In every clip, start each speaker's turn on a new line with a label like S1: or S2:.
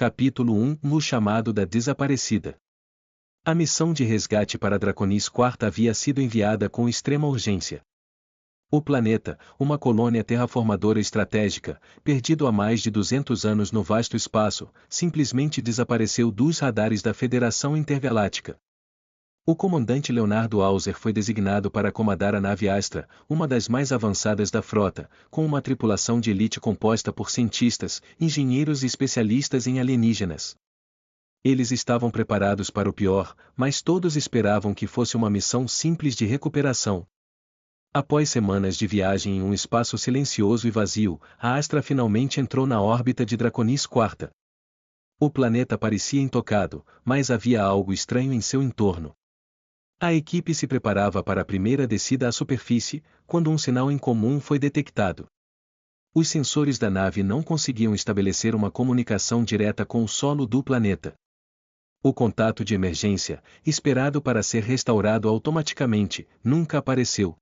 S1: Capítulo 1 No chamado da desaparecida. A missão de resgate para Draconis IV havia sido enviada com extrema urgência. O planeta, uma colônia terraformadora estratégica, perdido há mais de 200 anos no vasto espaço, simplesmente desapareceu dos radares da Federação Intergaláctica. O comandante Leonardo Hauser foi designado para comandar a nave Astra, uma das mais avançadas da frota, com uma tripulação de elite composta por cientistas, engenheiros e especialistas em alienígenas. Eles estavam preparados para o pior, mas todos esperavam que fosse uma missão simples de recuperação. Após semanas de viagem em um espaço silencioso e vazio, a Astra finalmente entrou na órbita de Draconis IV. O planeta parecia intocado, mas havia algo estranho em seu entorno. A equipe se preparava para a primeira descida à superfície, quando um sinal incomum foi detectado. Os sensores da nave não conseguiam estabelecer uma comunicação direta com o solo do planeta. O contato de emergência, esperado para ser restaurado automaticamente, nunca apareceu.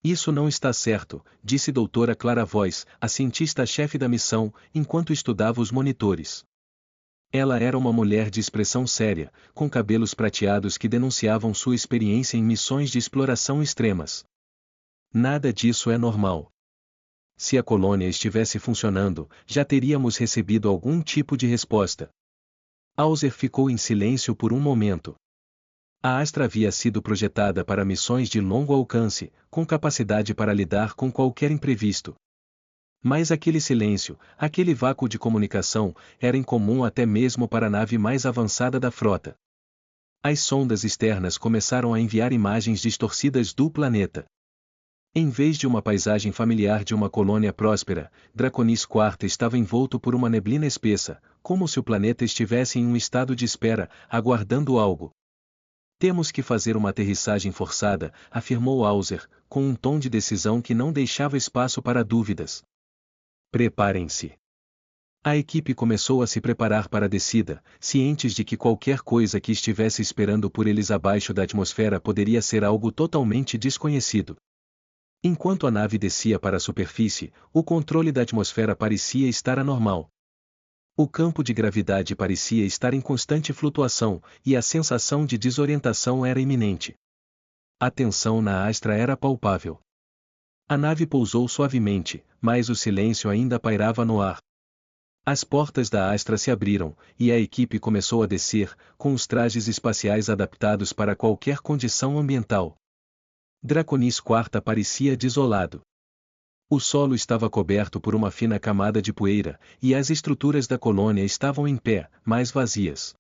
S1: Isso não está certo, disse Doutora Clara Voice, a cientista-chefe da missão, enquanto estudava os monitores. Ela era uma mulher de expressão séria, com cabelos prateados que denunciavam sua experiência em missões de exploração extremas. Nada disso é normal. Se a colônia estivesse funcionando, já teríamos recebido algum tipo de resposta. Hauser ficou em silêncio por um momento. A Astra havia sido projetada para missões de longo alcance, com capacidade para lidar com qualquer imprevisto. Mas aquele silêncio, aquele vácuo de comunicação, era incomum até mesmo para a nave mais avançada da frota. As sondas externas começaram a enviar imagens distorcidas do planeta. Em vez de uma paisagem familiar de uma colônia próspera, Draconis IV estava envolto por uma neblina espessa, como se o planeta estivesse em um estado de espera, aguardando algo. Temos que fazer uma aterrissagem forçada, afirmou Hauser, com um tom de decisão que não deixava espaço para dúvidas. Preparem-se. A equipe começou a se preparar para a descida, cientes de que qualquer coisa que estivesse esperando por eles abaixo da atmosfera poderia ser algo totalmente desconhecido. Enquanto a nave descia para a superfície, o controle da atmosfera parecia estar anormal. O campo de gravidade parecia estar em constante flutuação, e a sensação de desorientação era iminente. A tensão na Astra era palpável. A nave pousou suavemente, mas o silêncio ainda pairava no ar. As portas da Astra se abriram, e a equipe começou a descer, com os trajes espaciais adaptados para qualquer condição ambiental. Draconis IV parecia desolado. O solo estava coberto por uma fina camada de poeira, e as estruturas da colônia estavam em pé, mas vazias.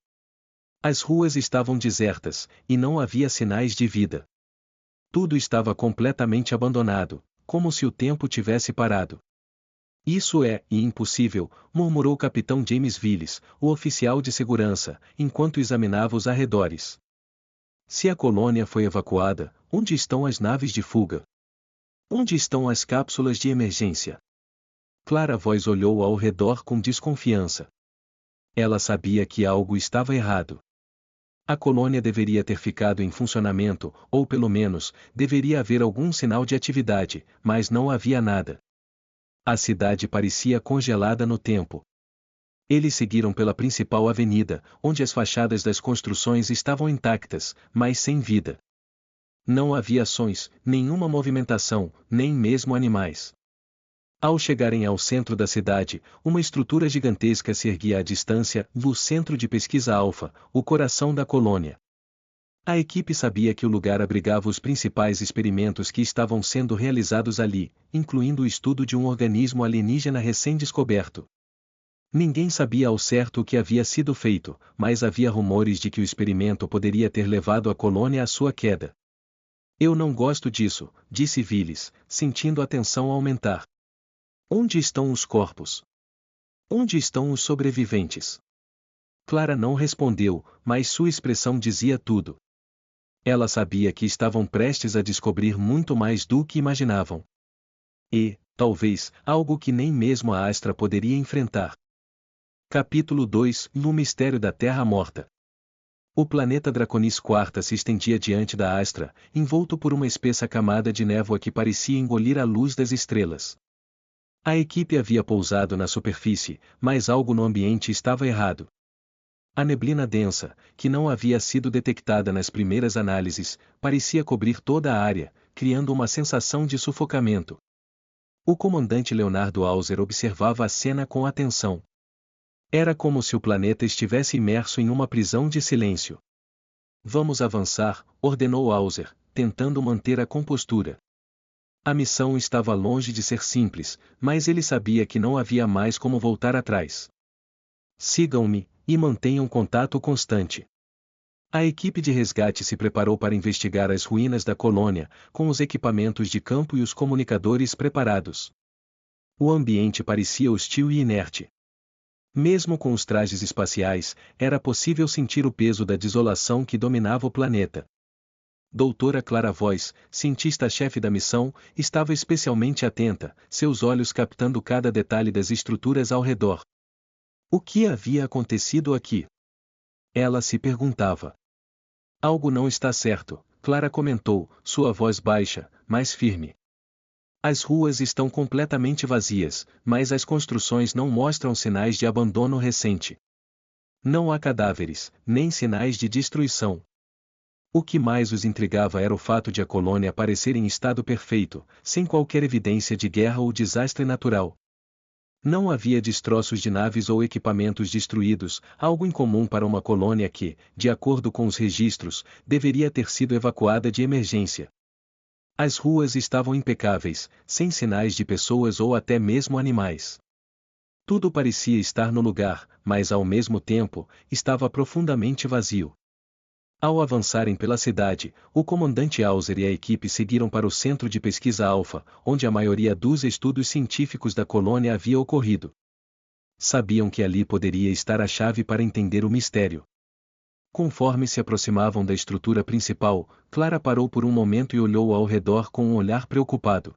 S1: As ruas estavam desertas, e não havia sinais de vida. Tudo estava completamente abandonado, como se o tempo tivesse parado. Isso é impossível, murmurou o capitão James Willis, o oficial de segurança, enquanto examinava os arredores. Se a colônia foi evacuada, onde estão as naves de fuga? Onde estão as cápsulas de emergência? Clara Voice olhou ao redor com desconfiança. Ela sabia que algo estava errado. A colônia deveria ter ficado em funcionamento, ou pelo menos, deveria haver algum sinal de atividade, mas não havia nada. A cidade parecia congelada no tempo. Eles seguiram pela principal avenida, onde as fachadas das construções estavam intactas, mas sem vida. Não havia sons, nenhuma movimentação, nem mesmo animais. Ao chegarem ao centro da cidade, uma estrutura gigantesca se erguia à distância, no centro de pesquisa Alpha, o coração da colônia. A equipe sabia que o lugar abrigava os principais experimentos que estavam sendo realizados ali, incluindo o estudo de um organismo alienígena recém-descoberto. Ninguém sabia ao certo o que havia sido feito, mas havia rumores de que o experimento poderia ter levado a colônia à sua queda. Eu não gosto disso, disse Willis, sentindo a tensão aumentar. Onde estão os corpos? Onde estão os sobreviventes? Clara não respondeu, mas sua expressão dizia tudo. Ela sabia que estavam prestes a descobrir muito mais do que imaginavam. E, talvez, algo que nem mesmo a Astra poderia enfrentar. Capítulo 2 No mistério da Terra Morta. O planeta Draconis IV se estendia diante da Astra, envolto por uma espessa camada de névoa que parecia engolir a luz das estrelas. A equipe havia pousado na superfície, mas algo no ambiente estava errado. A neblina densa, que não havia sido detectada nas primeiras análises, parecia cobrir toda a área, criando uma sensação de sufocamento. O comandante Leonardo Hauser observava a cena com atenção. Era como se o planeta estivesse imerso em uma prisão de silêncio. Vamos avançar, ordenou Hauser, tentando manter a compostura. A missão estava longe de ser simples, mas ele sabia que não havia mais como voltar atrás. Sigam-me, e mantenham contato constante. A equipe de resgate se preparou para investigar as ruínas da colônia, com os equipamentos de campo e os comunicadores preparados. O ambiente parecia hostil e inerte. Mesmo com os trajes espaciais, era possível sentir o peso da desolação que dominava o planeta. Doutora Clara Voice, cientista-chefe da missão, estava especialmente atenta, seus olhos captando cada detalhe das estruturas ao redor. O que havia acontecido aqui? Ela se perguntava. Algo não está certo, Clara comentou, sua voz baixa, mas firme. As ruas estão completamente vazias, mas as construções não mostram sinais de abandono recente. Não há cadáveres, nem sinais de destruição. O que mais os intrigava era o fato de a colônia parecer em estado perfeito, sem qualquer evidência de guerra ou desastre natural. Não havia destroços de naves ou equipamentos destruídos, algo incomum para uma colônia que, de acordo com os registros, deveria ter sido evacuada de emergência. As ruas estavam impecáveis, sem sinais de pessoas ou até mesmo animais. Tudo parecia estar no lugar, mas ao mesmo tempo, estava profundamente vazio. Ao avançarem pela cidade, o comandante Hauser e a equipe seguiram para o centro de pesquisa Alpha, onde a maioria dos estudos científicos da colônia havia ocorrido. Sabiam que ali poderia estar a chave para entender o mistério. Conforme se aproximavam da estrutura principal, Clara parou por um momento e olhou ao redor com um olhar preocupado.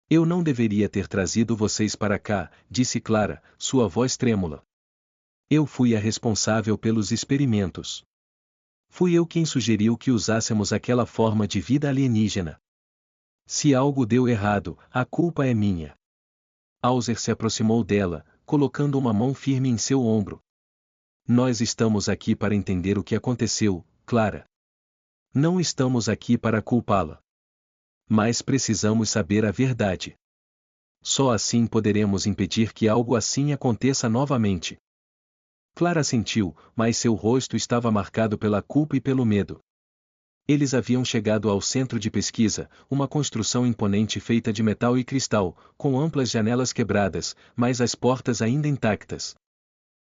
S1: Eu não deveria ter trazido vocês para cá, disse Clara, sua voz trêmula. Eu fui a responsável pelos experimentos. Fui eu quem sugeriu que usássemos aquela forma de vida alienígena. Se algo deu errado, a culpa é minha. Hauser se aproximou dela, colocando uma mão firme em seu ombro. Nós estamos aqui para entender o que aconteceu, Clara. Não estamos aqui para culpá-la. Mas precisamos saber a verdade. Só assim poderemos impedir que algo assim aconteça novamente. Clara sentiu, mas seu rosto estava marcado pela culpa e pelo medo. Eles haviam chegado ao centro de pesquisa, uma construção imponente feita de metal e cristal, com amplas janelas quebradas, mas as portas ainda intactas.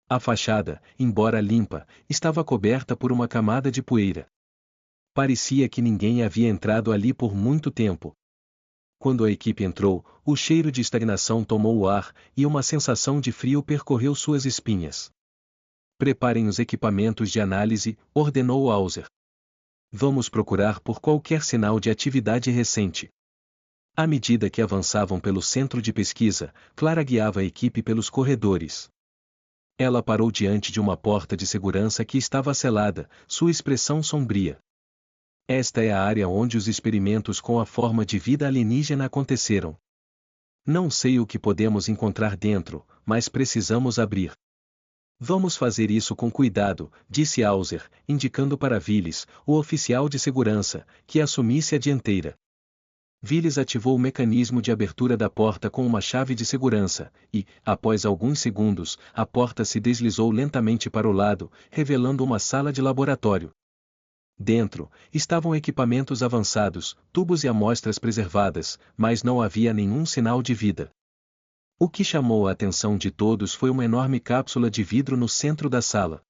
S1: A fachada, embora limpa, estava coberta por uma camada de poeira. Parecia que ninguém havia entrado ali por muito tempo. Quando a equipe entrou, o cheiro de estagnação tomou o ar, e uma sensação de frio percorreu suas espinhas. Preparem os equipamentos de análise, ordenou Hauser. Vamos procurar por qualquer sinal de atividade recente. À medida que avançavam pelo centro de pesquisa, Clara guiava a equipe pelos corredores. Ela parou diante de uma porta de segurança que estava selada, sua expressão sombria. Esta é a área onde os experimentos com a forma de vida alienígena aconteceram. Não sei o que podemos encontrar dentro, mas precisamos abrir. Vamos fazer isso com cuidado, disse Hauser, indicando para Viles, o oficial de segurança, que assumisse a dianteira. Viles ativou o mecanismo de abertura da porta com uma chave de segurança, e, após alguns segundos, a porta se deslizou lentamente para o lado, revelando uma sala de laboratório. Dentro, estavam equipamentos avançados, tubos e amostras preservadas, mas não havia nenhum sinal de vida. O que chamou a atenção de todos foi uma enorme cápsula de vidro no centro da sala.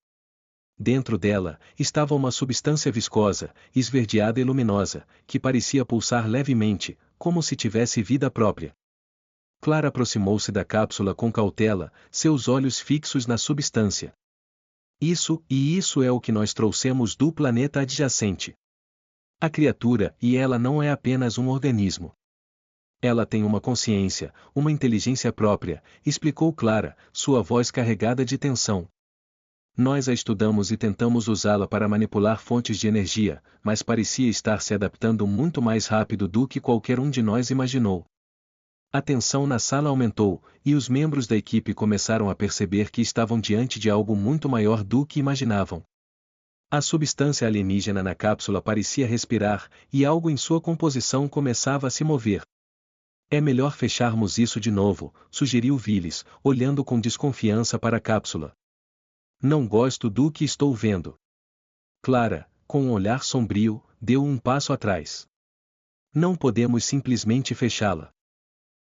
S1: Dentro dela, estava uma substância viscosa, esverdeada e luminosa, que parecia pulsar levemente, como se tivesse vida própria. Clara aproximou-se da cápsula com cautela, seus olhos fixos na substância. Isso é o que nós trouxemos do planeta adjacente. A criatura, e ela não é apenas um organismo. Ela tem uma consciência, uma inteligência própria, explicou Clara, sua voz carregada de tensão. Nós a estudamos e tentamos usá-la para manipular fontes de energia, mas parecia estar se adaptando muito mais rápido do que qualquer um de nós imaginou. A tensão na sala aumentou, e os membros da equipe começaram a perceber que estavam diante de algo muito maior do que imaginavam. A substância alienígena na cápsula parecia respirar, e algo em sua composição começava a se mover. É melhor fecharmos isso de novo, sugeriu Willis, olhando com desconfiança para a cápsula. Não gosto do que estou vendo. Clara, com um olhar sombrio, deu um passo atrás. Não podemos simplesmente fechá-la.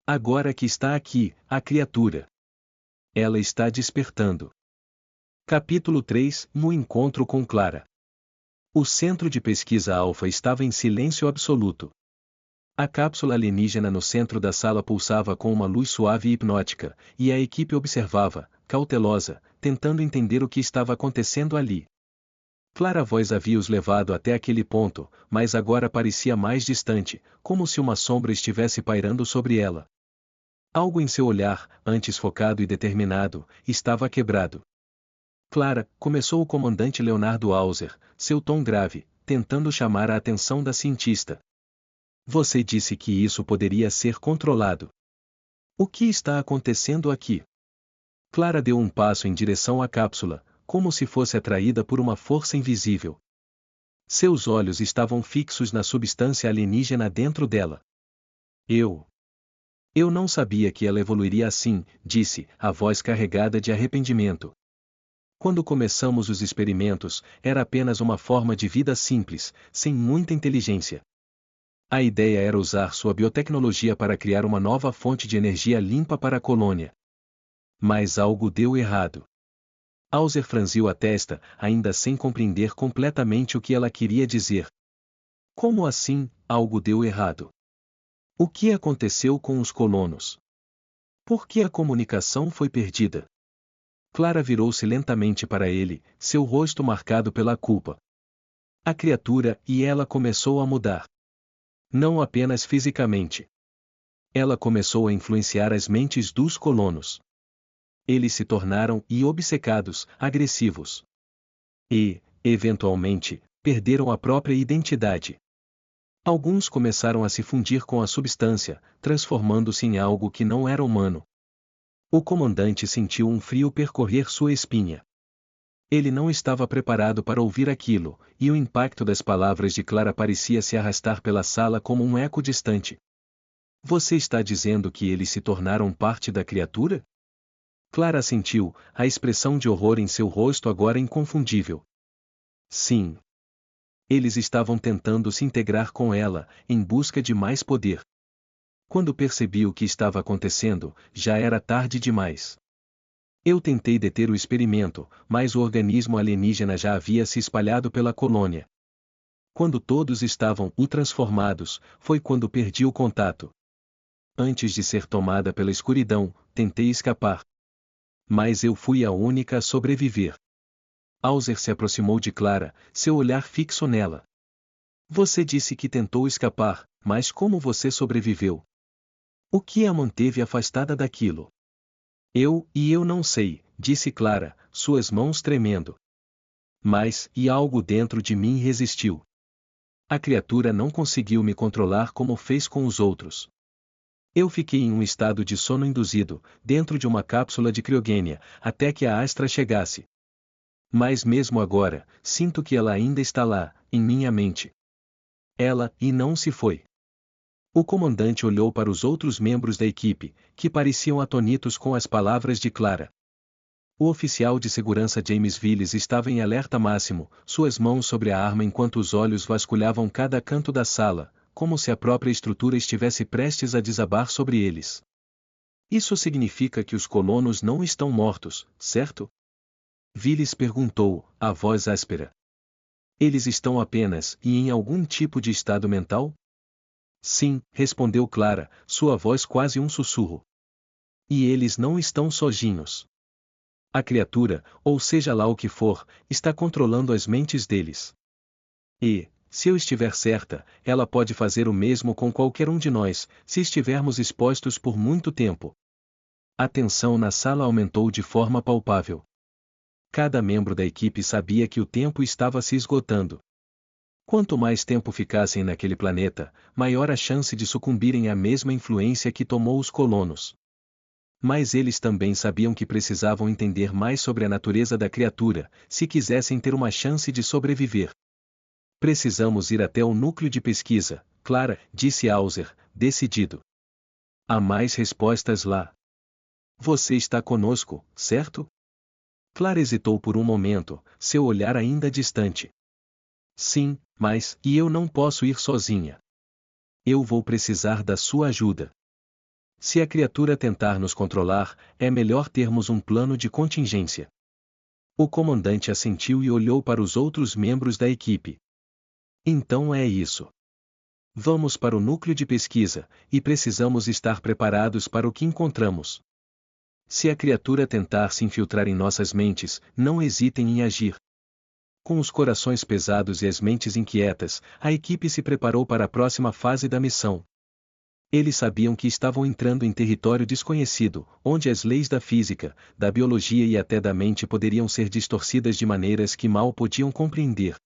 S1: Agora que está aqui, a criatura. Ela está despertando. Capítulo 3 – No encontro com Clara. O centro de pesquisa Alpha estava em silêncio absoluto. A cápsula alienígena no centro da sala pulsava com uma luz suave e hipnótica, e a equipe observava, cautelosa, tentando entender o que estava acontecendo ali. Clara Voz havia os levado até aquele ponto, mas agora parecia mais distante, como se uma sombra estivesse pairando sobre ela. Algo em seu olhar, antes focado e determinado, estava quebrado. Clara, começou o comandante Leonardo Hauser, seu tom grave, tentando chamar a atenção da cientista. Você disse que isso poderia ser controlado. O que está acontecendo aqui? Clara deu um passo em direção à cápsula, como se fosse atraída por uma força invisível. Seus olhos estavam fixos na substância alienígena dentro dela. Eu não sabia que ela evoluiria assim, disse, a voz carregada de arrependimento. Quando começamos os experimentos, era apenas uma forma de vida simples, sem muita inteligência. A ideia era usar sua biotecnologia para criar uma nova fonte de energia limpa para a colônia. Mas algo deu errado. Hauser franziu a testa, ainda sem compreender completamente o que ela queria dizer. Como assim, algo deu errado? O que aconteceu com os colonos? Por que a comunicação foi perdida? Clara virou-se lentamente para ele, seu rosto marcado pela culpa. A criatura e ela começou a mudar. Não apenas fisicamente. Ela começou a influenciar as mentes dos colonos. Eles se tornaram obcecados, agressivos. E, eventualmente, perderam a própria identidade. Alguns começaram a se fundir com a substância, transformando-se em algo que não era humano. O comandante sentiu um frio percorrer sua espinha. Ele não estava preparado para ouvir aquilo, e o impacto das palavras de Clara parecia se arrastar pela sala como um eco distante. Você está dizendo que eles se tornaram parte da criatura? Clara assentiu, a expressão de horror em seu rosto agora inconfundível. Sim. Eles estavam tentando se integrar com ela, em busca de mais poder. Quando percebi o que estava acontecendo, já era tarde demais. Eu tentei deter o experimento, mas o organismo alienígena já havia se espalhado pela colônia. Quando todos estavam transformados, foi quando perdi o contato. Antes de ser tomada pela escuridão, tentei escapar. Mas eu fui a única a sobreviver. Hauser se aproximou de Clara, seu olhar fixo nela. Você disse que tentou escapar, mas como você sobreviveu? O que a manteve afastada daquilo? Eu não sei, disse Clara, suas mãos tremendo. Mas, algo dentro de mim resistiu. A criatura não conseguiu me controlar como fez com os outros. Eu fiquei em um estado de sono induzido, dentro de uma cápsula de criogênia, até que a Astra chegasse. Mas mesmo agora, sinto que ela ainda está lá, em minha mente. Ela não se foi. O comandante olhou para os outros membros da equipe, que pareciam atônitos com as palavras de Clara. O oficial de segurança James Willis estava em alerta máximo, suas mãos sobre a arma enquanto os olhos vasculhavam cada canto da sala, como se a própria estrutura estivesse prestes a desabar sobre eles. Isso significa que os colonos não estão mortos, certo? Willis perguntou, a voz áspera. Eles estão apenas em algum tipo de estado mental? Sim, respondeu Clara, sua voz quase um sussurro. E eles não estão sozinhos. A criatura, ou seja lá o que for, está controlando as mentes deles. E, se eu estiver certa, ela pode fazer o mesmo com qualquer um de nós, se estivermos expostos por muito tempo. A tensão na sala aumentou de forma palpável. Cada membro da equipe sabia que o tempo estava se esgotando. Quanto mais tempo ficassem naquele planeta, maior a chance de sucumbirem à mesma influência que tomou os colonos. Mas eles também sabiam que precisavam entender mais sobre a natureza da criatura, se quisessem ter uma chance de sobreviver. Precisamos ir até o núcleo de pesquisa, Clara, disse Hauser, decidido. Há mais respostas lá. Você está conosco, certo? Clara hesitou por um momento, seu olhar ainda distante. Sim, mas, e eu não posso ir sozinha. Eu vou precisar da sua ajuda. Se a criatura tentar nos controlar, é melhor termos um plano de contingência. O comandante assentiu e olhou para os outros membros da equipe. Então é isso. Vamos para o núcleo de pesquisa, e precisamos estar preparados para o que encontramos. Se a criatura tentar se infiltrar em nossas mentes, não hesitem em agir. Com os corações pesados e as mentes inquietas, a equipe se preparou para a próxima fase da missão. Eles sabiam que estavam entrando em território desconhecido, onde as leis da física, da biologia e até da mente poderiam ser distorcidas de maneiras que mal podiam compreender.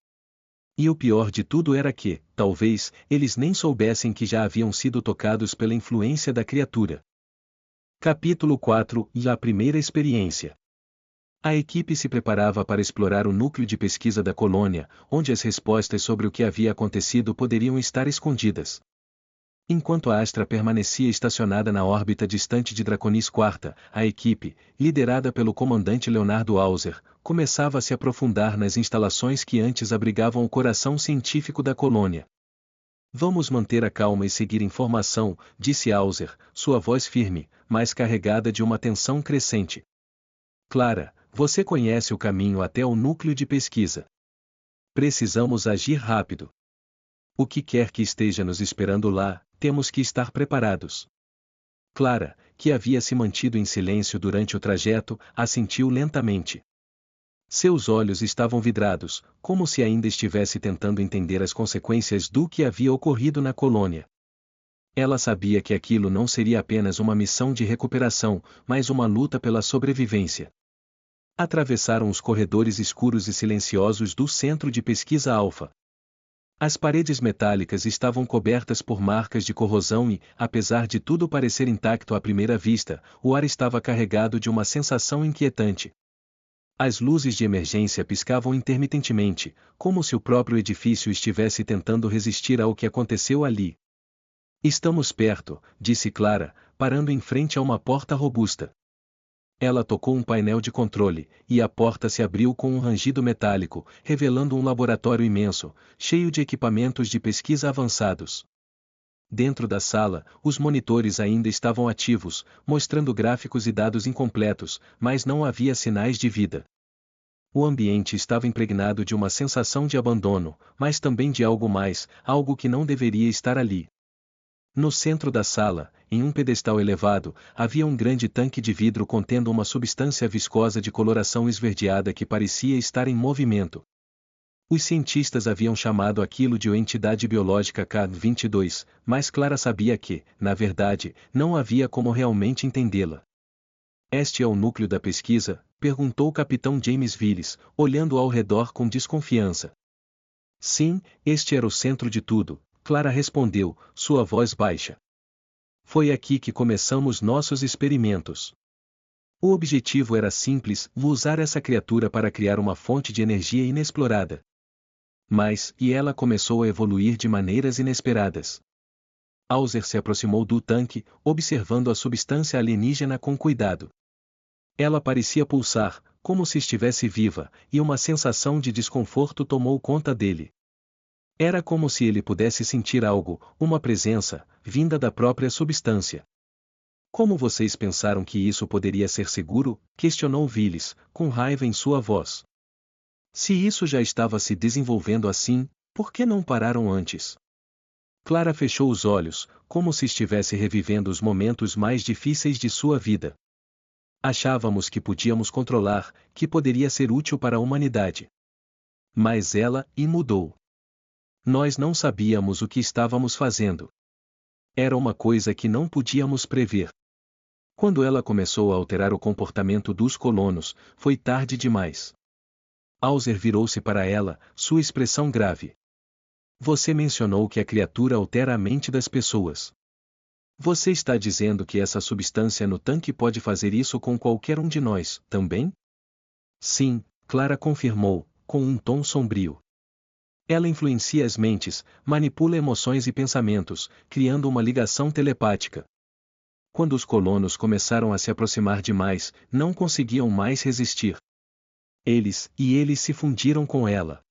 S1: E o pior de tudo era que, talvez, eles nem soubessem que já haviam sido tocados pela influência da criatura. Capítulo 4 – E a primeira experiência. A equipe se preparava para explorar o núcleo de pesquisa da colônia, onde as respostas sobre o que havia acontecido poderiam estar escondidas. Enquanto a Astra permanecia estacionada na órbita distante de Draconis IV, a equipe, liderada pelo comandante Leonardo Hauser, começava a se aprofundar nas instalações que antes abrigavam o coração científico da colônia. Vamos manter a calma e seguir informação, disse Hauser, sua voz firme, mas carregada de uma tensão crescente. Clara, você conhece o caminho até o núcleo de pesquisa. Precisamos agir rápido. O que quer que esteja nos esperando lá, temos que estar preparados. Clara, que havia se mantido em silêncio durante o trajeto, assentiu lentamente. Seus olhos estavam vidrados, como se ainda estivesse tentando entender as consequências do que havia ocorrido na colônia. Ela sabia que aquilo não seria apenas uma missão de recuperação, mas uma luta pela sobrevivência. Atravessaram os corredores escuros e silenciosos do Centro de Pesquisa Alfa. As paredes metálicas estavam cobertas por marcas de corrosão e, apesar de tudo parecer intacto à primeira vista, o ar estava carregado de uma sensação inquietante. As luzes de emergência piscavam intermitentemente, como se o próprio edifício estivesse tentando resistir ao que aconteceu ali. Estamos perto, disse Clara, parando em frente a uma porta robusta. Ela tocou um painel de controle, e a porta se abriu com um rangido metálico, revelando um laboratório imenso, cheio de equipamentos de pesquisa avançados. Dentro da sala, os monitores ainda estavam ativos, mostrando gráficos e dados incompletos, mas não havia sinais de vida. O ambiente estava impregnado de uma sensação de abandono, mas também de algo mais, algo que não deveria estar ali. No centro da sala, em um pedestal elevado, havia um grande tanque de vidro contendo uma substância viscosa de coloração esverdeada que parecia estar em movimento. Os cientistas haviam chamado aquilo de entidade biológica K-22, mas Clara sabia que, na verdade, não havia como realmente entendê-la. Este é o núcleo da pesquisa? Perguntou o capitão James Willis, olhando ao redor com desconfiança. Sim, este era o centro de tudo, Clara respondeu, sua voz baixa. Foi aqui que começamos nossos experimentos. O objetivo era simples, usar essa criatura para criar uma fonte de energia inexplorada. Mas, e ela começou a evoluir de maneiras inesperadas. Hauser se aproximou do tanque, observando a substância alienígena com cuidado. Ela parecia pulsar, como se estivesse viva, e uma sensação de desconforto tomou conta dele. Era como se ele pudesse sentir algo, uma presença, vinda da própria substância. Como vocês pensaram que isso poderia ser seguro? Questionou Willis, com raiva em sua voz. Se isso já estava se desenvolvendo assim, por que não pararam antes? Clara fechou os olhos, como se estivesse revivendo os momentos mais difíceis de sua vida. Achávamos que podíamos controlar, que poderia ser útil para a humanidade. Mas ela mudou. Nós não sabíamos o que estávamos fazendo. Era uma coisa que não podíamos prever. Quando ela começou a alterar o comportamento dos colonos, foi tarde demais. Hauser virou-se para ela, sua expressão grave. Você mencionou que a criatura altera a mente das pessoas. Você está dizendo que essa substância no tanque pode fazer isso com qualquer um de nós, também? Sim, Clara confirmou, com um tom sombrio. Ela influencia as mentes, manipula emoções e pensamentos, criando uma ligação telepática. Quando os colonos começaram a se aproximar demais, não conseguiam mais resistir. Eles se fundiram com ela.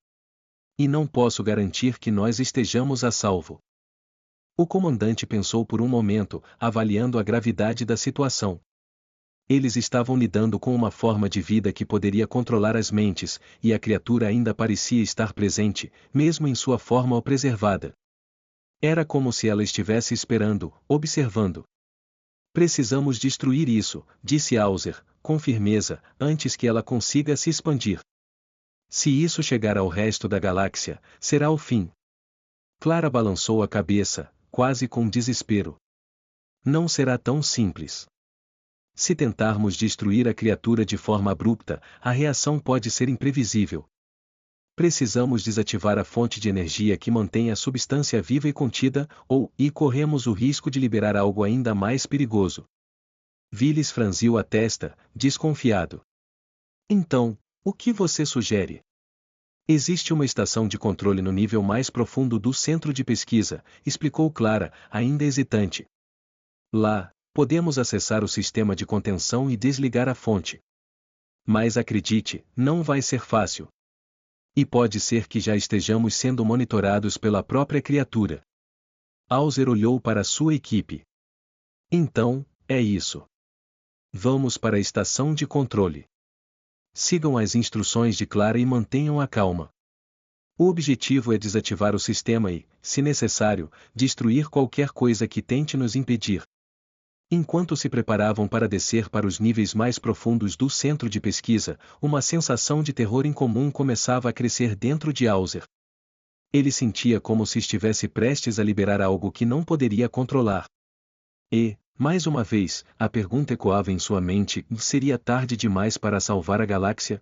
S1: E não posso garantir que nós estejamos a salvo. O comandante pensou por um momento, avaliando a gravidade da situação. Eles estavam lidando com uma forma de vida que poderia controlar as mentes, e a criatura ainda parecia estar presente, mesmo em sua forma preservada. Era como se ela estivesse esperando, observando. Precisamos destruir isso, disse Hauser, com firmeza, antes que ela consiga se expandir. Se isso chegar ao resto da galáxia, será o fim. Clara balançou a cabeça, quase com desespero. Não será tão simples. Se tentarmos destruir a criatura de forma abrupta, a reação pode ser imprevisível. Precisamos desativar a fonte de energia que mantém a substância viva e contida, e corremos o risco de liberar algo ainda mais perigoso. Viles franziu a testa, desconfiado. Então, o que você sugere? Existe uma estação de controle no nível mais profundo do centro de pesquisa, explicou Clara, ainda hesitante. Lá, podemos acessar o sistema de contenção e desligar a fonte. Mas acredite, não vai ser fácil. E pode ser que já estejamos sendo monitorados pela própria criatura. Hauser olhou para sua equipe. Então, é isso. Vamos para a estação de controle. Sigam as instruções de Clara e mantenham a calma. O objetivo é desativar o sistema e, se necessário, destruir qualquer coisa que tente nos impedir. Enquanto se preparavam para descer para os níveis mais profundos do centro de pesquisa, uma sensação de terror incomum começava a crescer dentro de Hauser. Ele sentia como se estivesse prestes a liberar algo que não poderia controlar. E, mais uma vez, a pergunta ecoava em sua mente: seria tarde demais para salvar a galáxia?